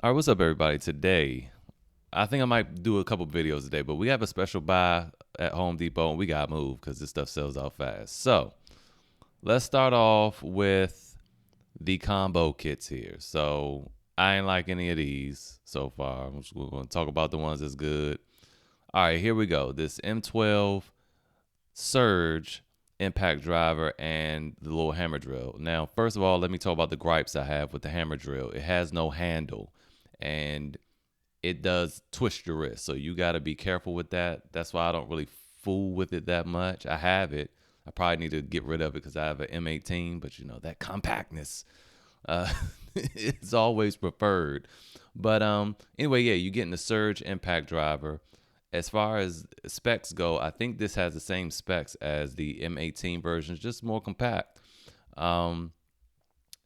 All right, what's up, everybody? Today, I think I might do a couple videos today, but we have a special buy at Home Depot, and we got to move because this stuff sells out fast. So let's start off with the combo kits here. So I ain't like any of these so far. We're going to talk about the ones that's good. All right, here we go. This M12 Surge impact driver and the little hammer drill. Now, first of all, let me talk about the gripes I have with the hammer drill. It has no handle, and it does twist your wrist. So you got to be careful with that. That's why I don't really fool with it that much. I have it. I probably need to get rid of it because I have an M18, but that compactness uh, is always preferred. But anyway, yeah, you're getting the Surge impact driver. As far as specs go, I think this has the same specs as the M18 version, just more compact. Um,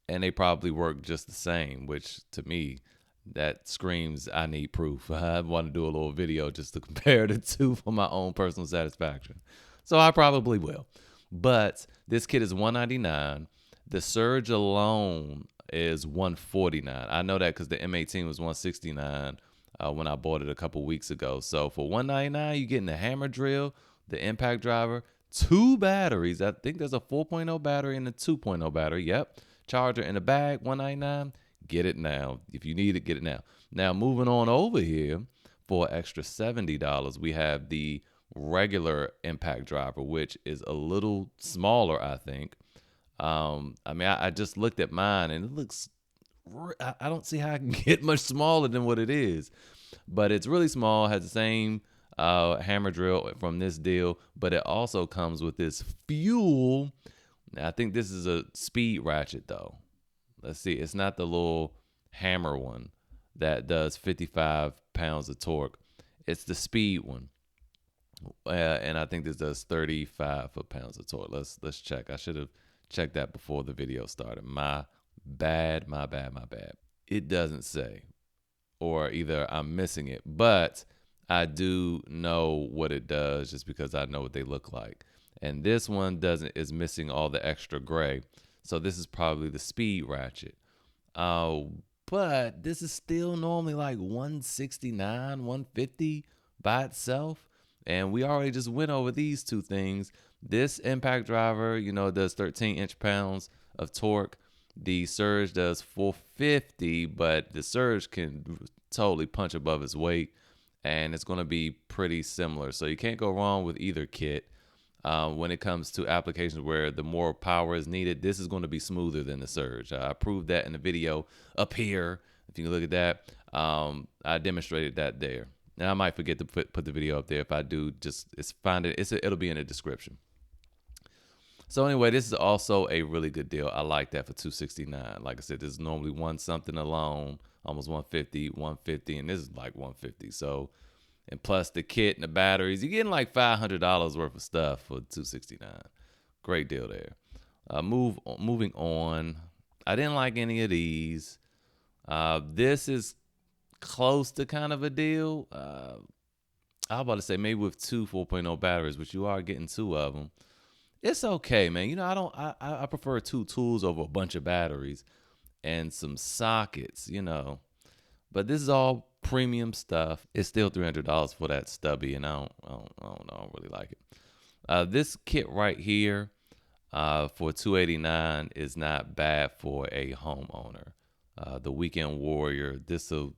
and they probably work just the same, which to me, that screams I need proof. I want to do a little video just to compare the two for my own personal satisfaction. So I probably will. But this kit is $199. The Surge alone is $149. I know that because the M18 was $169 when I bought it a couple weeks ago. So for $199, you're getting the hammer drill, the impact driver, two batteries. I think there's a 4.0 battery and a 2.0 battery. Yep. Charger in the bag, $199. Get it now. If you need it, get it now. Now, moving on over here for an extra $70, we have the regular impact driver, which is a little smaller, I think. I just looked at mine and it looks, I don't see how I can get much smaller than what it is. But it's really small, has the same hammer drill from this deal, but it also comes with this fuel. Now, I think this is a speed ratchet, though. Let's see. It's not the little hammer one that does 55 pounds of torque. It's the speed one. And I think this does 35 pounds of torque. Let's check. I should have checked that before the video started. My bad. It doesn't say, or either I'm missing it, but I do know what it does just because I know what they look like. And this one is missing all the extra gray. So this is probably the speed ratchet. But this is still normally like 169, 150 by itself. And we already just went over these two things. This impact driver, does 13 inch-pounds of torque. The Surge does 450, but the Surge can totally punch above its weight. And it's going to be pretty similar. So you can't go wrong with either kit. When it comes to applications where the more power is needed, this is going to be smoother than the Surge. I proved that in the video up here. If you can look at that, I demonstrated that there. And I might forget to put the video up there. If I do, find it. It'll be in the description. So anyway, this is also a really good deal. I like that for $269. Like I said, this is normally one something alone, almost 150, and this is like 150. So. And plus the kit and the batteries, you're getting like $500 worth of stuff for $269. Great deal there. Moving on. I didn't like any of these. This is close to kind of a deal. I was about to say maybe with two 4.0 batteries, but you are getting two of them. It's okay, man. I prefer two tools over a bunch of batteries and some sockets, But this is all premium stuff. It's still $300 for that Stubby, and I don't know. I don't really like it. This kit right here for $289 is not bad for a homeowner. The Weekend Warrior. This'll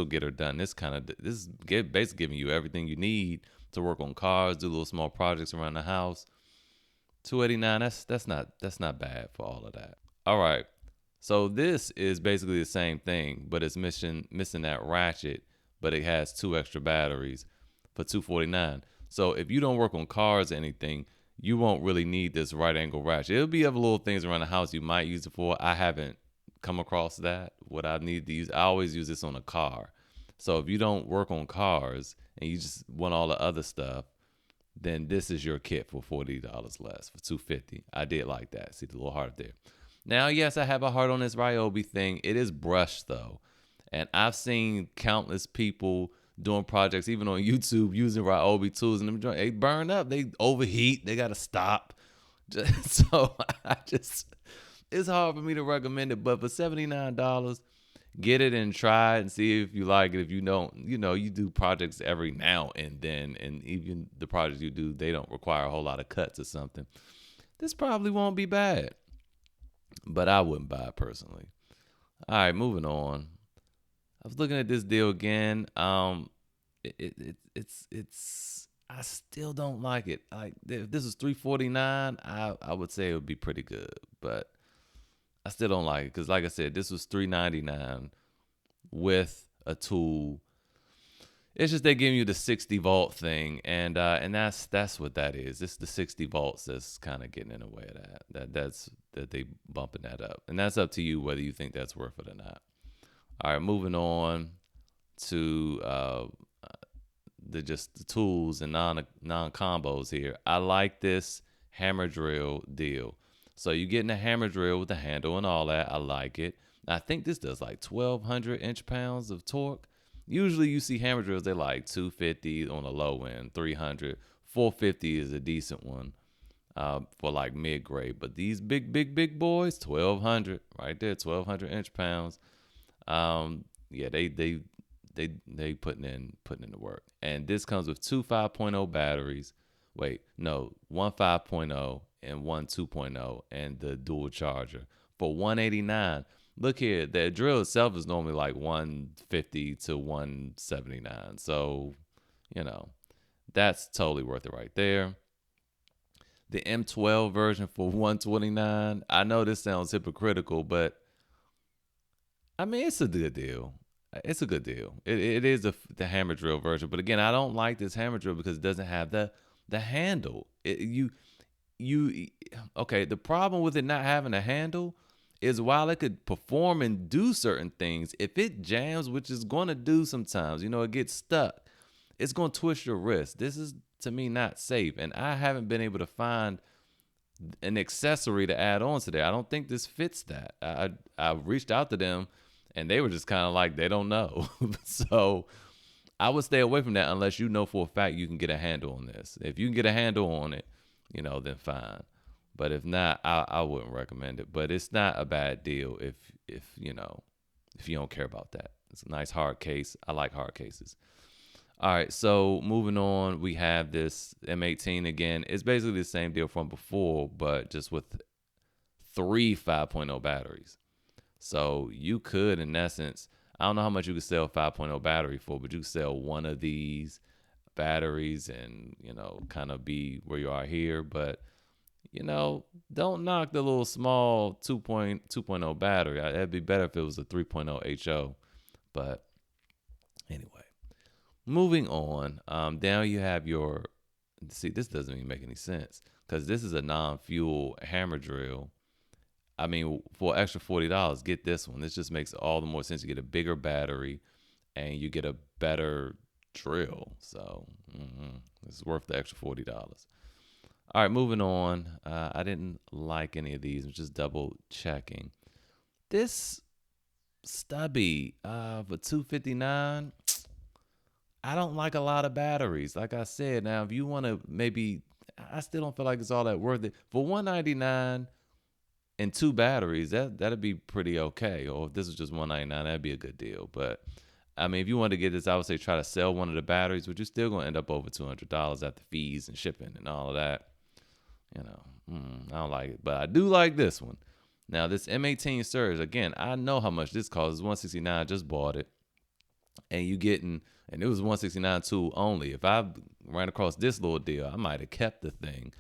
get her done. This is basically giving you everything you need to work on cars, do little small projects around the house. $289. That's not bad for all of that. All right. So this is basically the same thing, but it's missing that ratchet, but it has two extra batteries for $249. So if you don't work on cars or anything, you won't really need this right angle ratchet. It'll be other little things around the house you might use it for. I haven't come across that. What I need to use, I always use this on a car. So if you don't work on cars and you just want all the other stuff, then this is your kit for $40 less, for $250. I did like that. See the little heart there. Now, yes, I have a heart on this Ryobi thing. It is brushed, though. And I've seen countless people doing projects, even on YouTube, using Ryobi tools, and they burn up. They overheat. They got to stop. So it's hard for me to recommend it. But for $79, get it and try it and see if you like it. If you don't, you do projects every now and then, and even the projects you do, they don't require a whole lot of cuts or something. This probably won't be bad, but I wouldn't buy it personally. All right, moving on. I was looking at this deal again. It's I still don't like it. Like if this is $349, I would say it would be pretty good, but I still don't like it because, like I said, this was $399 with a tool. It's just they giving you the 60 volt thing, and that's what that is. It's the 60 volts that's kind of getting in the way of that. That's they bumping that up, and that's up to you whether you think that's worth it or not. All right, moving on to the tools and non combos here. I like this hammer drill deal. So you're getting a hammer drill with the handle and all that. I like it. I think this does like 1,200 inch-pounds of torque. Usually you see hammer drills, they're like 250 on the low end, 300. 450 is a decent one for like mid-grade. But these big boys, 1,200 right there, 1,200 inch-pounds. Yeah, they putting in the work. And this comes with two 5.0 batteries. Wait, no, one 5.0 and one 2.0 and the dual charger for $189. Look here, the drill itself is normally like $150 to $179. So, that's totally worth it right there. The M12 version for $129. I know this sounds hypocritical, but I mean, it's a good deal. It's a good deal. It is the hammer drill version, but again, I don't like this hammer drill because it doesn't have the handle. Okay. The problem with it not having a handle is while it could perform and do certain things, if it jams, which is going to do sometimes, it gets stuck. It's going to twist your wrist. This is to me not safe, and I haven't been able to find an accessory to add on to there. I don't think this fits that. I reached out to them, and they were just kind of like, they don't know. So I would stay away from that unless you know for a fact you can get a handle on this. If you can get a handle on it, then fine. But if not, I wouldn't recommend it. But it's not a bad deal if you don't care about that. It's a nice hard case. I like hard cases. All right, so moving on, we have this M18 again. It's basically the same deal from before, but just with 3 5.0 batteries. So you could, in essence, I don't know how much you could sell 5.0 battery for, but you could sell one of these batteries and, kind of be where you are here. But, don't knock the little small 2.0 battery. It'd be better if it was a 3.0 HO. But anyway, moving on. Down you have see, this doesn't even make any sense because this is a non-fuel hammer drill. I mean, for extra $40, get this one. This just makes all the more sense. You get a bigger battery and you get a better drill. So it's worth the extra $40. All right, moving on. I didn't like any of these. I'm just double checking. This Stubby for $259. I don't like a lot of batteries. Like I said, now if you want to I still don't feel like it's all that worth it. For $199 and 2 batteries, that'd be pretty okay. Or if this was just $199, that'd be a good deal. But I mean, if you want to get this, I would say try to sell one of the batteries, but you're still going to end up over $200 after fees and shipping and all of that. I don't like it, but I do like this one. Now, this M18 Surge, again, I know how much this costs. It's $169. I just bought it. And and it was $169 tool only. If I ran across this little deal, I might have kept the thing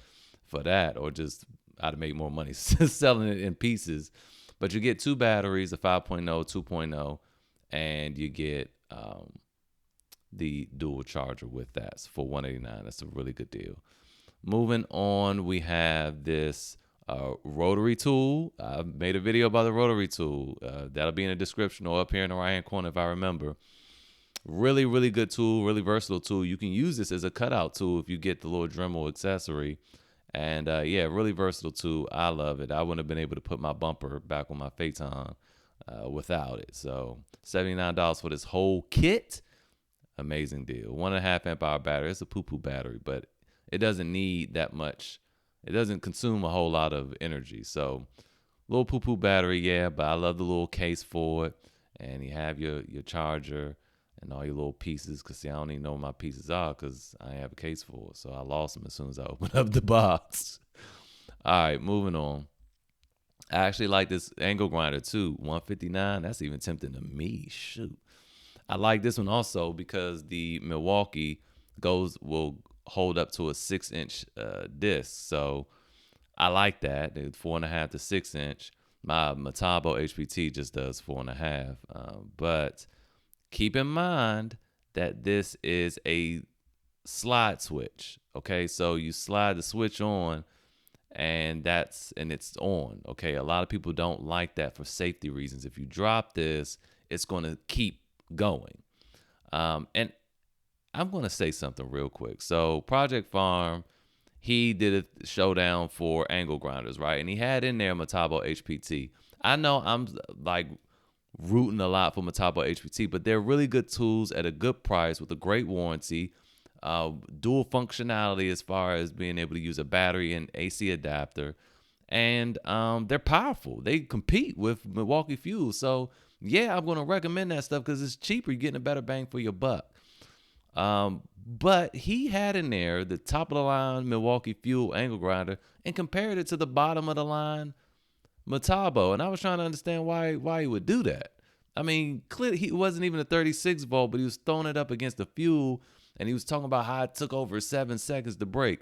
for that, or just I'd have made more money selling it in pieces. But you get 2 batteries, a 5.0, 2.0, and you get the dual charger with that for $189. That's a really good deal. Moving on, we have this Rotary tool. I made a video about the Rotary tool. That'll be in the description or up here in the right-hand corner if I remember. Really, really good tool, really versatile tool. You can use this as a cutout tool if you get the little Dremel accessory. And yeah, really versatile tool. I love it. I wouldn't have been able to put my bumper back on my Phaeton without it. So $79 for this whole kit. Amazing deal. 1.5 amp hour battery. It's a poo-poo battery, but it doesn't need that much. It doesn't consume a whole lot of energy. So little poo-poo battery, yeah, but I love the little case for it. and you have your charger and all your little pieces. Cause see, I don't even know where my pieces are because I have a case full, so I lost them as soon as I opened up the box. All right, moving on. I actually like this angle grinder too, 159. That's even tempting to me. Shoot, I like this one also because the Milwaukee will hold up to a 6-inch disc. So I like that. It's 4.5 to 6-inch. My Metabo HPT just does 4.5. But keep in mind that this is a slide switch. Okay, so you slide the switch on, and it's on. Okay, a lot of people don't like that for safety reasons. If you drop this, it's going to keep going. And I'm going to say something real quick. So Project Farm, he did a showdown for angle grinders, right? And he had in there Metabo HPT. I know I'm like rooting a lot for Metabo HPT, but they're really good tools at a good price with a great warranty, dual functionality as far as being able to use a battery and AC adapter. And they're powerful. They compete with Milwaukee Fuel. So, yeah, I'm going to recommend that stuff because it's cheaper. You're getting a better bang for your buck. But he had in there the top of the line Milwaukee Fuel angle grinder and compared it to the bottom of the line Metabo. And I was trying to understand why he would do that. I mean, clearly he wasn't even a 36 volt, but he was throwing it up against the Fuel, and he was talking about how it took over 7 seconds to break.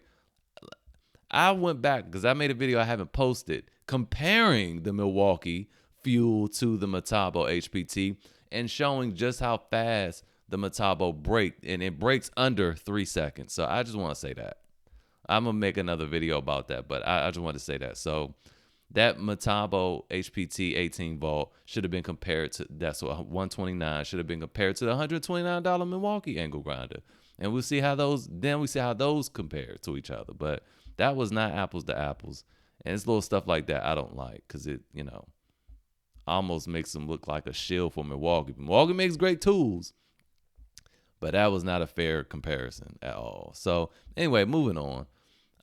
I went back because I made a video I haven't posted comparing the Milwaukee Fuel to the Metabo HPT and showing just how fast the Metabo break, and it breaks under 3 seconds. So I just want to say that. I'm going to make another video about that, but I just want to say that. So that Metabo HPT 18 volt should have been compared to, that's what 129 should have been compared to the $129 Milwaukee angle grinder. And we'll see how those compare to each other. But that was not apples to apples. And it's little stuff like that I don't like because it, almost makes them look like a shill for Milwaukee. Milwaukee makes great tools, but that was not a fair comparison at all. So anyway, moving on.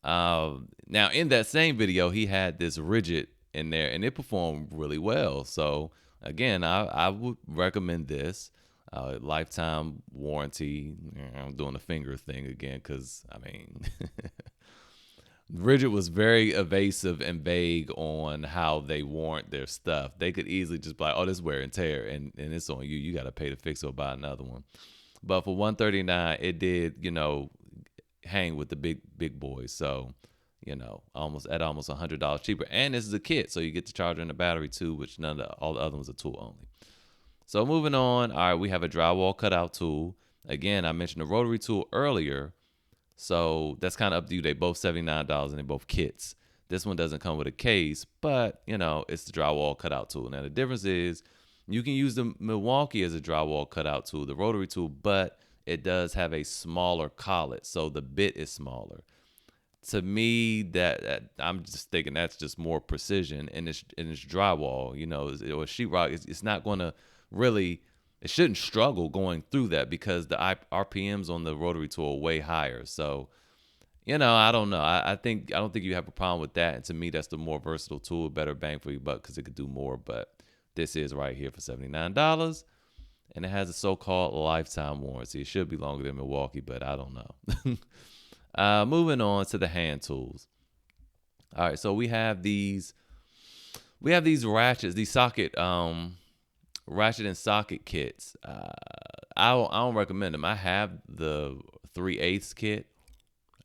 Now, in that same video, he had this rigid in there, and it performed really well. So again, I would recommend this. Lifetime warranty. I'm doing the finger thing again because, I mean, Rigid was very evasive and vague on how they warrant their stuff. They could easily just be like, oh, this wear and tear, and it's on you. You got to pay to fix it or buy another one. But for $139, it did, hang with the big boys. So, almost $100 cheaper. And this is a kit, so you get the charger and the battery too, which all the other ones are tool only. So moving on, all right, we have a drywall cutout tool. Again, I mentioned the rotary tool earlier, so that's kind of up to you. They both $79 and they both kits. This one doesn't come with a case, but it's the drywall cutout tool. Now the difference is you can use the Milwaukee as a drywall cutout tool, the rotary tool, but it does have a smaller collet, so the bit is smaller. To me, that I'm just thinking that's just more precision, and it's drywall, or sheetrock. It's not going to really, it shouldn't struggle going through that because the RPMs on the rotary tool are way higher. So, I don't know. I don't think you have a problem with that. And to me, that's the more versatile tool, better bang for your buck because it could do more. But this is right here for $79, and it has a so-called lifetime warranty. It should be longer than Milwaukee, but I don't know. Moving on to the hand tools. All right, so we have these ratchets, these socket ratchet and socket kits. I don't recommend them. I have the 3/8 kit.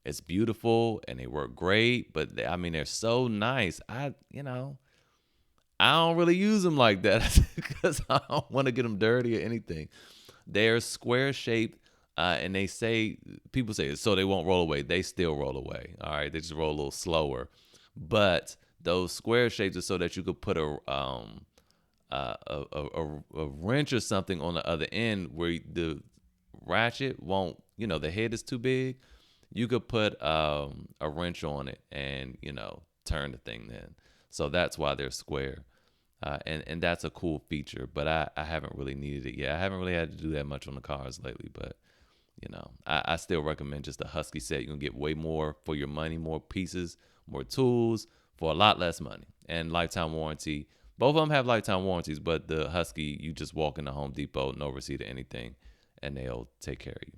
It's beautiful and they work great, but they're so nice. I don't really use them like that because I don't want to get them dirty or anything. They're square shaped, and people say so they won't roll away. They still roll away. All right, they just roll a little slower. But those square shapes are so that you could put a wrench or something on the other end where the ratchet won't, the head is too big. You could put a wrench on it and, turn the thing then. So that's why they're square. And that's a cool feature, but I haven't really needed it yet. I haven't really had to do that much on the cars lately, but I still recommend just a Husky set. You can get way more for your money, more pieces, more tools for a lot less money, and lifetime warranty. Both of them have lifetime warranties, but the Husky, you just walk into Home Depot, no receipt or anything, and they'll take care of you.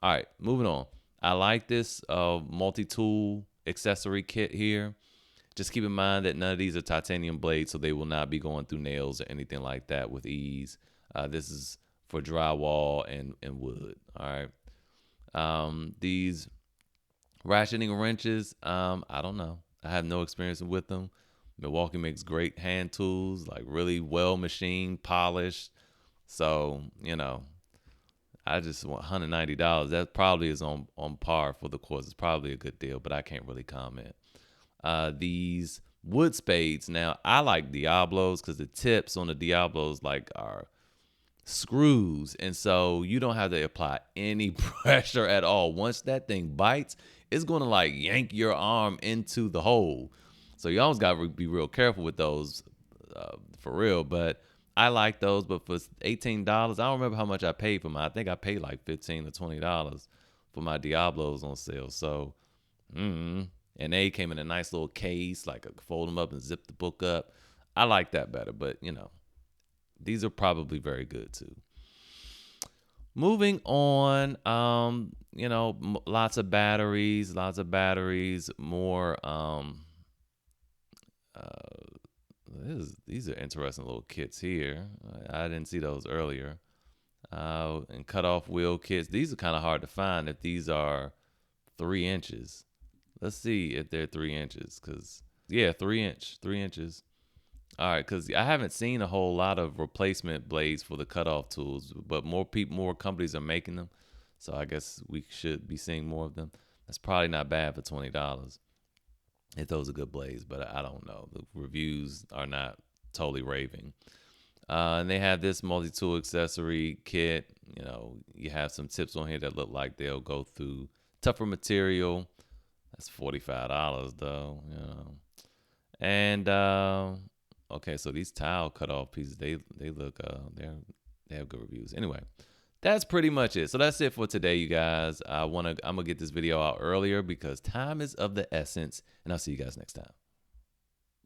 All right, moving on. I like this multi-tool accessory kit here. Just keep in mind that none of these are titanium blades, so they will not be going through nails or anything like that with ease. This is for drywall and wood. All right. These ratcheting wrenches, I don't know. I have no experience with them. Milwaukee makes great hand tools, like really well machined, polished. So, I just want $190. That probably is on par for the course. It's probably a good deal, but I can't really comment. These wood spades. Now, I like Diablos because the tips on the Diablos are screws, and so you don't have to apply any pressure at all. Once that thing bites, it's going to yank your arm into the hole. So you always got to be real careful with those, for real. But I like those. But for $18, I don't remember how much I paid for mine. I think I paid like $15 to $20 for my Diablos on sale. So, and they came in a nice little case, I could fold them up and zip the book up. I like that better. But these are probably very good too. Moving on, lots of batteries, more. These are interesting little kits here. I didn't see those earlier. And cutoff wheel kits. These are kind of hard to find if these are 3 inches. Let's see if they're 3 inches. 3 inches. All right, because I haven't seen a whole lot of replacement blades for the cutoff tools, but more companies are making them, so I guess we should be seeing more of them. That's probably not bad for $20 if those are good blades, but I don't know. The reviews are not totally raving. And they have this multi-tool accessory kit. You have some tips on here that look like they'll go through tougher material. That's $45 though. And okay, so these tile cutoff pieces, they look they have good reviews. Anyway, that's pretty much it. So that's it for today, you guys. I'm gonna get this video out earlier because time is of the essence, and I'll see you guys next time.